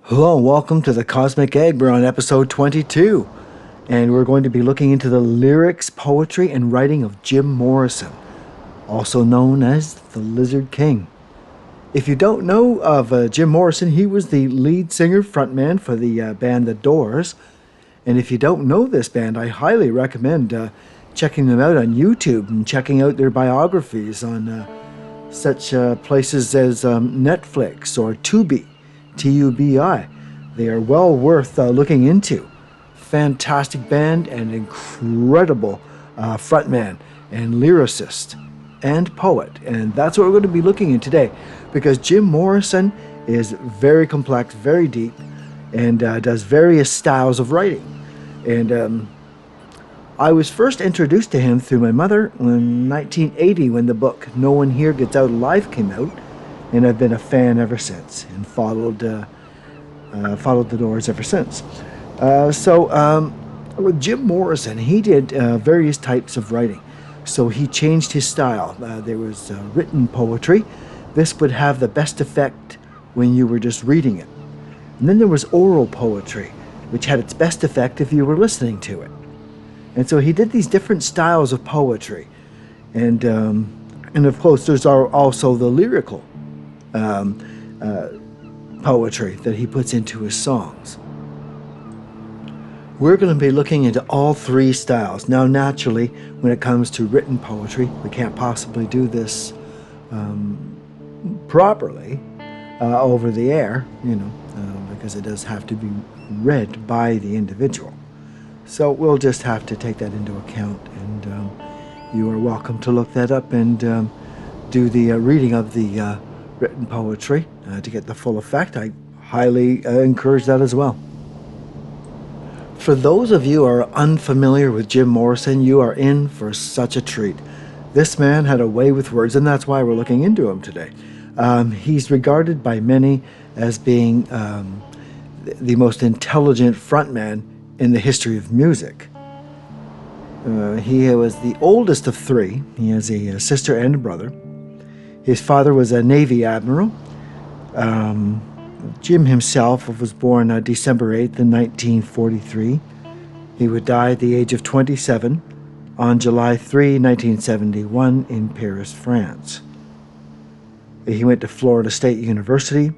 Hello and welcome to the Cosmic Egg. We're on episode 22, and we're going to be looking into the lyrics, poetry, and writing of Jim Morrison, also known as the Lizard King. If you don't know of Jim Morrison, he was the lead singer, frontman for the band The Doors. And if you don't know this band, I highly recommend checking them out on YouTube and checking out their biographies on such places as Netflix or Tubi. Tubi. They are well worth looking into. Fantastic band and incredible frontman and lyricist and poet. And that's what we're going to be looking at today, because Jim Morrison is very complex, very deep, and does various styles of writing. And I was first introduced to him through my mother in 1980 when the book No One Here Gets Out Alive came out. And I've been a fan ever since, and followed the Doors ever since. With Jim Morrison, he did various types of writing. So he changed his style. There was written poetry. This would have the best effect when you were just reading it. And then there was oral poetry, which had its best effect if you were listening to it. And so he did these different styles of poetry. And of course, there's also the lyrical poetry that he puts into his songs. We're going to be looking into all three styles. Now, naturally, when it comes to written poetry, we can't possibly do this properly over the air, because it does have to be read by the individual. So we'll just have to take that into account, and you are welcome to look that up and do the reading of the written poetry to get the full effect. I highly encourage that as well. For those of you who are unfamiliar with Jim Morrison, you are in for such a treat. This man had a way with words, and that's why we're looking into him today. He's regarded by many as being the most intelligent frontman in the history of music. He was the oldest of three. He has a sister and a brother. His father was a Navy admiral. Jim himself was born December 8th in 1943. He would die at the age of 27 on July 3, 1971 in Paris, France. He went to Florida State University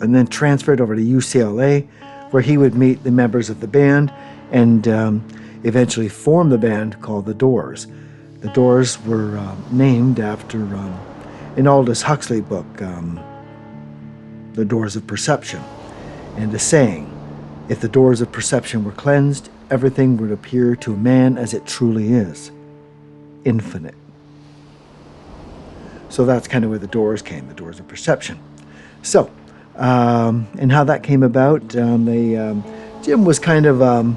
and then transferred over to UCLA, where he would meet the members of the band and eventually form the band called The Doors. The Doors were named after in Aldous Huxley book, The Doors of Perception, and the saying, if the doors of perception were cleansed, everything would appear to man as it truly is, infinite. So that's kind of where the Doors came, the Doors of Perception. So, and how that came about, Jim was kind of,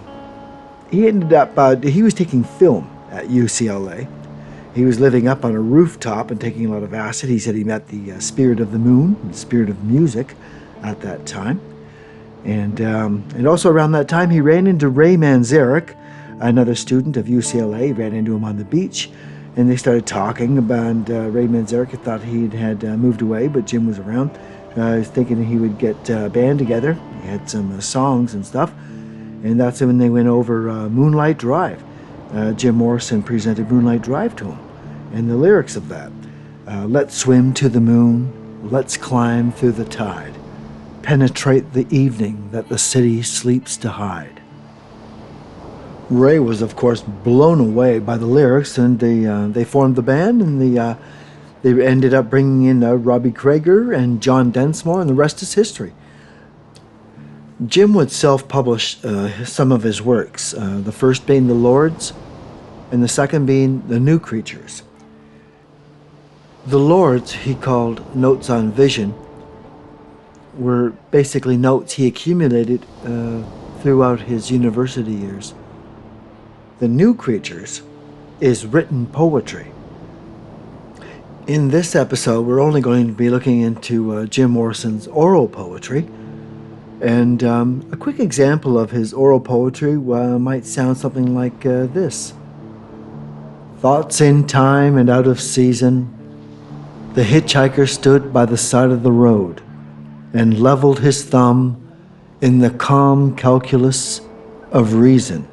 he ended up, he was taking film at UCLA. He was living up on a rooftop and taking a lot of acid. He said he met the spirit of the moon, the spirit of music at that time. And also around that time, he ran into Ray Manzarek, another student of UCLA. He ran into him on the beach, and they started talking about Ray Manzarek. Thought he had moved away, but Jim was around. He was thinking he would get a band together. He had some songs and stuff. And that's when they went over Moonlight Drive. Jim Morrison presented Moonlight Drive to him, and the lyrics of that. Let's swim to the moon, let's climb through the tide, penetrate the evening that the city sleeps to hide. Ray was, of course, blown away by the lyrics, and they formed the band, and they ended up bringing in Robbie Krieger and John Densmore, and the rest is history. Jim would self-publish some of his works, the first being The Lords, and the second being The New Creatures. The Lords, he called Notes on Vision, were basically notes he accumulated throughout his university years. The New Creatures is written poetry. In this episode, we're only going to be looking into Jim Morrison's oral poetry. And a quick example of his oral poetry might sound something like this. Thoughts in time and out of season, the hitchhiker stood by the side of the road and leveled his thumb in the calm calculus of reason.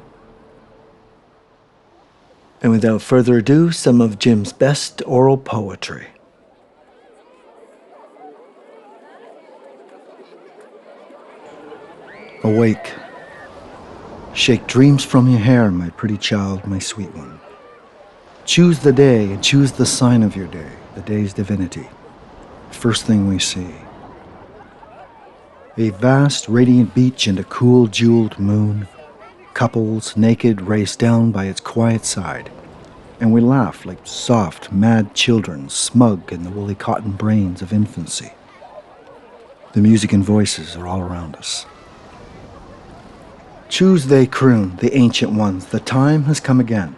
And without further ado, some of Jim's best oral poetry. Awake. Shake dreams from your hair, my pretty child, my sweet one. Choose the day and choose the sign of your day, the day's divinity. First thing we see. A vast, radiant beach and a cool, jeweled moon. Couples, naked, race down by its quiet side. And we laugh like soft, mad children, smug in the woolly cotton brains of infancy. The music and voices are all around us. Choose, they croon, the ancient ones, the time has come again.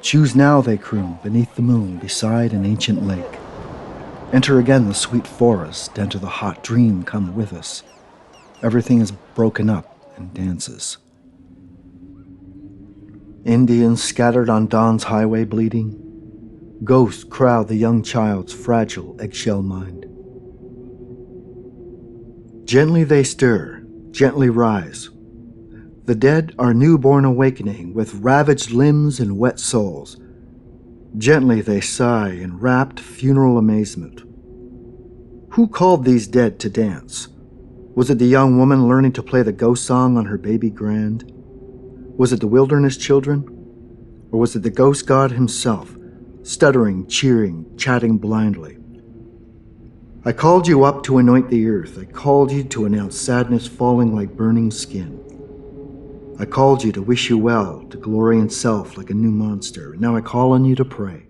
Choose now, they croon, beneath the moon, beside an ancient lake. Enter again the sweet forest, enter the hot dream, come with us. Everything is broken up and dances. Indians scattered on dawn's highway bleeding. Ghosts crowd the young child's fragile eggshell mind. Gently they stir, gently rise. The dead are newborn awakening with ravaged limbs and wet souls. Gently they sigh in rapt funeral amazement. Who called these dead to dance? Was it the young woman learning to play the ghost song on her baby grand? Was it the wilderness children? Or was it the ghost god himself, stuttering, cheering, chatting blindly? I called you up to anoint the earth. I called you to announce sadness falling like burning skin. I called you to wish you well, to glory in self like a new monster, and now I call on you to pray.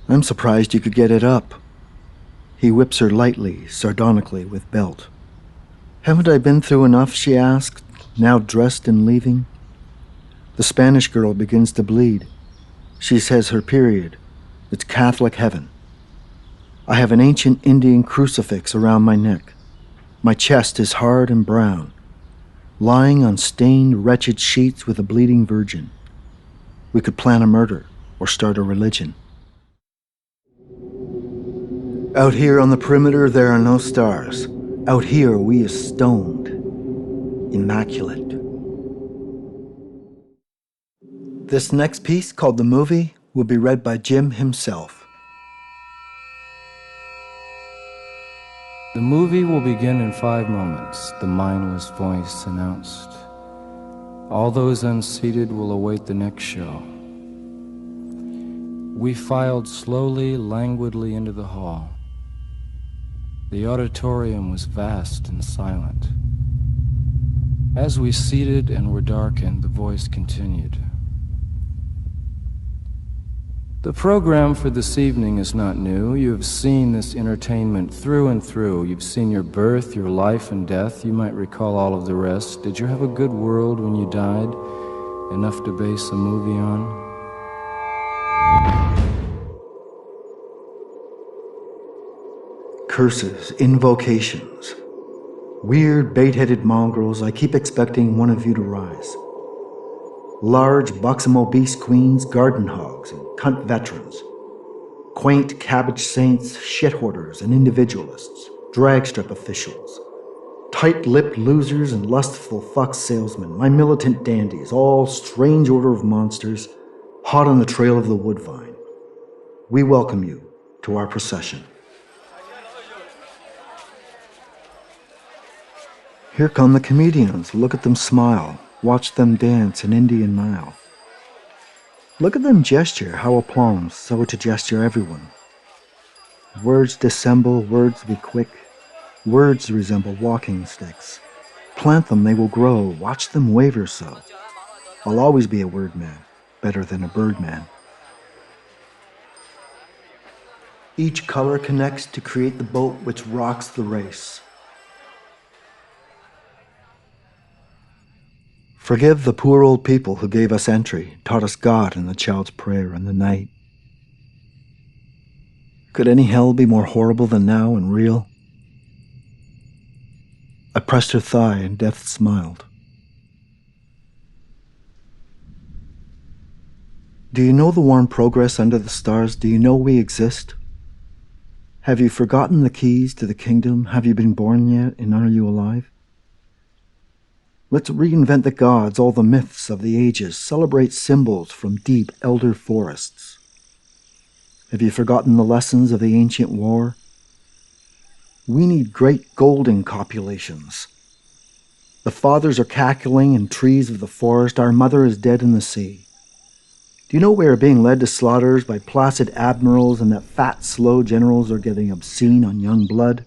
I'm surprised you could get it up. He whips her lightly, sardonically, with belt. Haven't I been through enough, she asked, now dressed and leaving. The Spanish girl begins to bleed. She says her period. It's Catholic heaven. I have an ancient Indian crucifix around my neck. My chest is hard and brown. Lying on stained, wretched sheets with a bleeding virgin. We could plan a murder or start a religion. Out here on the perimeter, there are no stars. Out here, we are stoned, immaculate. This next piece, called The Movie, will be read by Jim himself. The movie will begin in 5 moments, the mindless voice announced. All those unseated will await the next show. We filed slowly, languidly into the hall. The auditorium was vast and silent. As we seated and were darkened, the voice continued. The program for this evening is not new. You have seen this entertainment through and through. You've seen your birth, your life and death. You might recall all of the rest. Did you have a good world when you died? Enough to base a movie on? Curses, invocations. Weird, bait-headed mongrels, I keep expecting one of you to rise. Large, buxom, obese queens, garden hogs, and cunt veterans. Quaint cabbage saints, shit hoarders, and individualists, dragstrip officials. Tight-lipped losers and lustful fuck salesmen, my militant dandies, all strange order of monsters, hot on the trail of the woodvine. We welcome you to our procession. Here come the comedians. Look at them smile. Watch them dance in Indian Nile. Look at them gesture. How aplomb, so to gesture everyone. Words dissemble, words be quick. Words resemble walking sticks. Plant them, they will grow. Watch them waver so. I'll always be a word man, better than a bird man. Each color connects to create the boat which rocks the race. Forgive the poor old people who gave us entry, taught us God and the child's prayer in the night. Could any hell be more horrible than now and real? I pressed her thigh and death smiled. Do you know the warm progress under the stars? Do you know we exist? Have you forgotten the keys to the kingdom? Have you been born yet, and are you alive? Let's reinvent the gods, all the myths of the ages, celebrate symbols from deep elder forests. Have you forgotten the lessons of the ancient war? We need great golden copulations. The fathers are cackling in trees of the forest, our mother is dead in the sea. Do you know we are being led to slaughters by placid admirals and that fat, slow generals are getting obscene on young blood?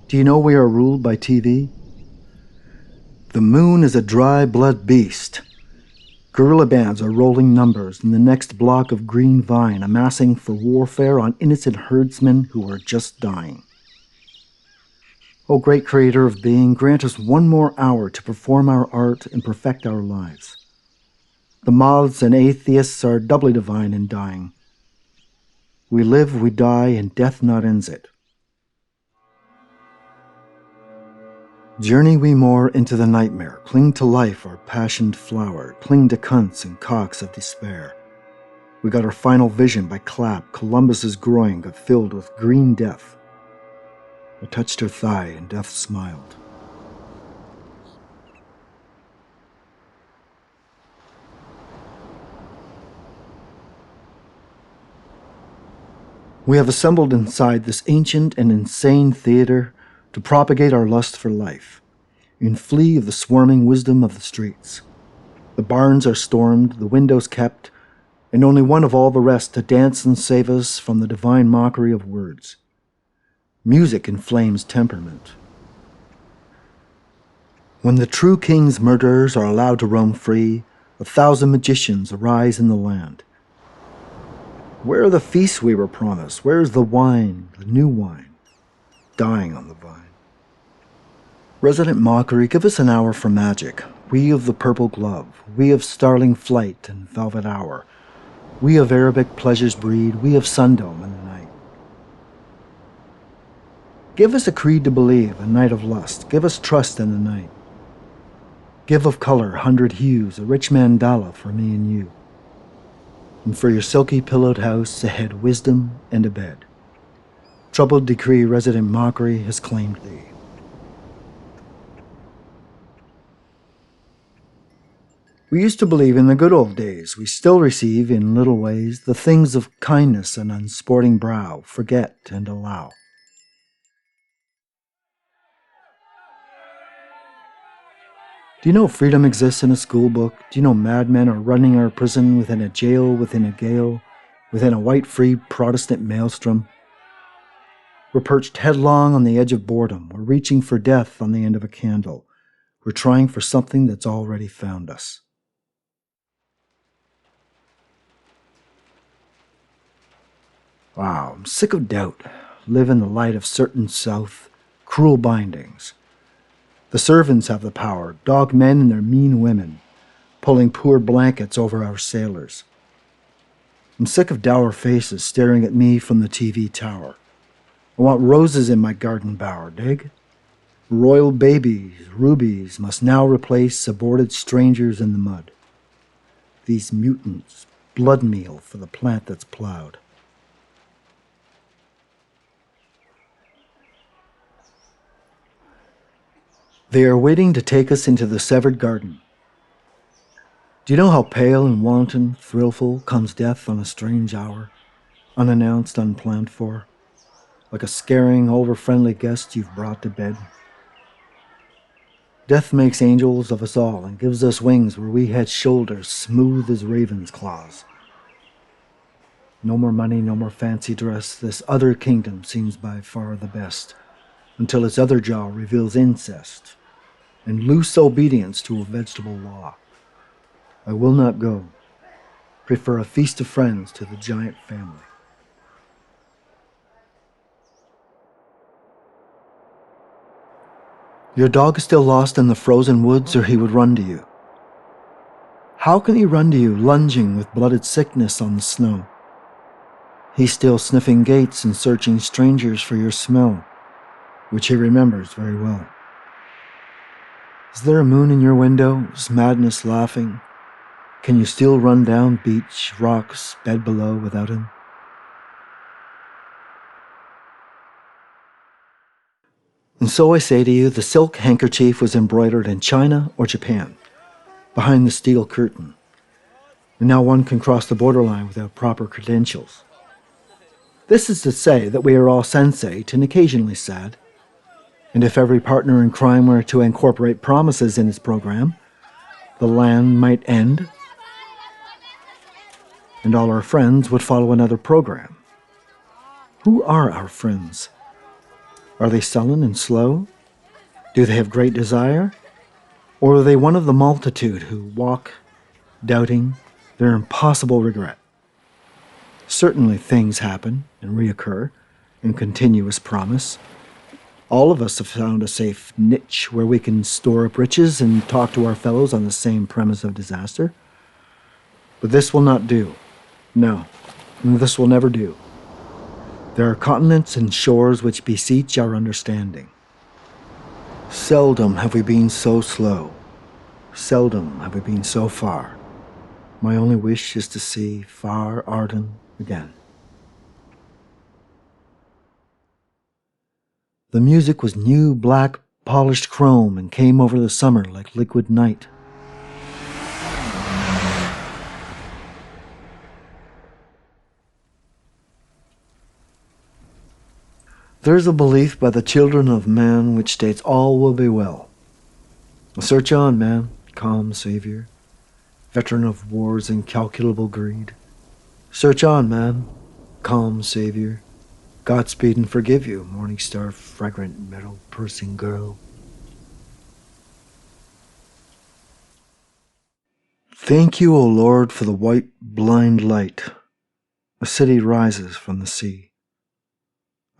Do you know we are ruled by TV? The moon is a dry blood beast. Guerrilla bands are rolling numbers in the next block of green vine, amassing for warfare on innocent herdsmen who are just dying. O great creator of being, grant us one more hour to perform our art and perfect our lives. The moths and atheists are doubly divine in dying. We live, we die, and death not ends it. Journey we more into the nightmare, cling to life, our passioned flower, cling to cunts and cocks of despair. We got our final vision by Clap, Columbus's groin got filled with green death. I touched her thigh and death smiled. We have assembled inside this ancient and insane theater to propagate our lust for life, and flee of the swarming wisdom of the streets. The barns are stormed, the windows kept, and only one of all the rest to dance and save us from the divine mockery of words. Music inflames temperament. When the true king's murderers are allowed to roam free, 1,000 magicians arise in the land. Where are the feasts we were promised? Where is the wine, the new wine, dying on the vine? Resident mockery, give us an hour for magic. We of the purple glove, we of starling flight and velvet hour, we of Arabic pleasures breed, we of sundome in the night. Give us a creed to believe, a night of lust, give us trust in the night. Give of color 100 hues, a rich mandala for me and you. And for your silky pillowed house, a head wisdom and a bed. Troubled decree, resident mockery has claimed thee. We used to believe in the good old days. We still receive, in little ways, the things of kindness and unsporting brow, forget and allow. Do you know freedom exists in a school book? Do you know madmen are running our prison within a jail, within a gale, within a white-free Protestant maelstrom? We're perched headlong on the edge of boredom. We're reaching for death on the end of a candle. We're trying for something that's already found us. Wow, I'm sick of doubt. Live in the light of certain south, cruel bindings. The servants have the power, dog men and their mean women, pulling poor blankets over our sailors. I'm sick of dour faces staring at me from the TV tower. I want roses in my garden bower, dig? Royal babies, rubies, must now replace aborted strangers in the mud. These mutants, blood meal for the plant that's plowed. They are waiting to take us into the severed garden. Do you know how pale and wanton, thrillful comes death on a strange hour, unannounced, unplanned for, like a scaring, over-friendly guest you've brought to bed? Death makes angels of us all and gives us wings where we had shoulders smooth as raven's claws. No more money, no more fancy dress, this other kingdom seems by far the best, until its other jaw reveals incest and loose obedience to a vegetable law. I will not go. Prefer a feast of friends to the giant family. Your dog is still lost in the frozen woods, or he would run to you. How can he run to you, lunging with blooded sickness on the snow? He's still sniffing gates and searching strangers for your smell, which he remembers very well. Is there a moon in your window? Is madness laughing? Can you still run down beach, rocks, bed below without him? And so I say to you, the silk handkerchief was embroidered in China or Japan, behind the steel curtain. And now one can cross the borderline without proper credentials. This is to say that we are all sensate and occasionally sad. And if every partner in crime were to incorporate promises in his program, the land might end, and all our friends would follow another program. Who are our friends? Are they sullen and slow? Do they have great desire? Or are they one of the multitude who walk, doubting their impossible regret? Certainly things happen and reoccur in continuous promise. All of us have found a safe niche where we can store up riches and talk to our fellows on the same premise of disaster. But this will not do. No, this will never do. There are continents and shores which beseech our understanding. Seldom have we been so slow. Seldom have we been so far. My only wish is to see far Arden again. The music was new black polished chrome and came over the summer like liquid night. There is a belief by the children of man which states all will be well. Search on, man, calm savior, veteran of war's incalculable greed. Search on, man, calm savior, Godspeed and forgive you, morning star, fragrant metal pursing girl. Thank you, O Lord, for the white blind light. A city rises from the sea.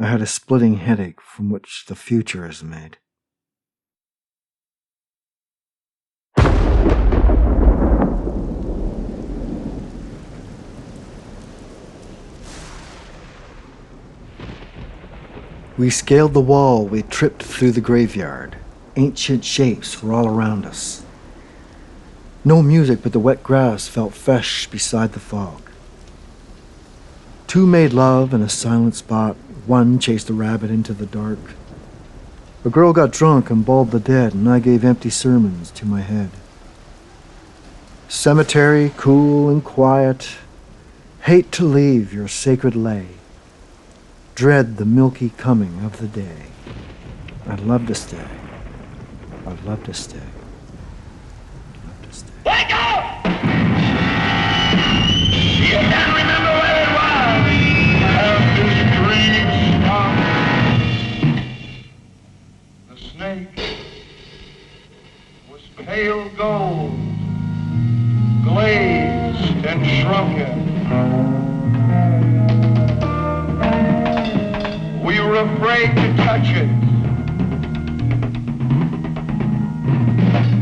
I had a splitting headache from which the future is made. We scaled the wall, we tripped through the graveyard. Ancient shapes were all around us. No music, but the wet grass felt fresh beside the fog. Two made love in a silent spot. One chased a rabbit into the dark. A girl got drunk and bawled the dead, and I gave empty sermons to my head. Cemetery, cool and quiet, hate to leave your sacred lay. Dread the milky coming of the day. I'd love to stay. I'd love to stay. I'd love to stay. Wake up! You can't remember where it was. Have this dream stop. The snake was pale gold, glazed and shrunken. We were afraid to touch it.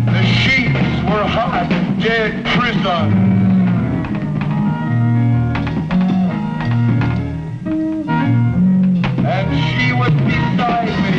The sheets were hot, dead prisons. And she was beside me.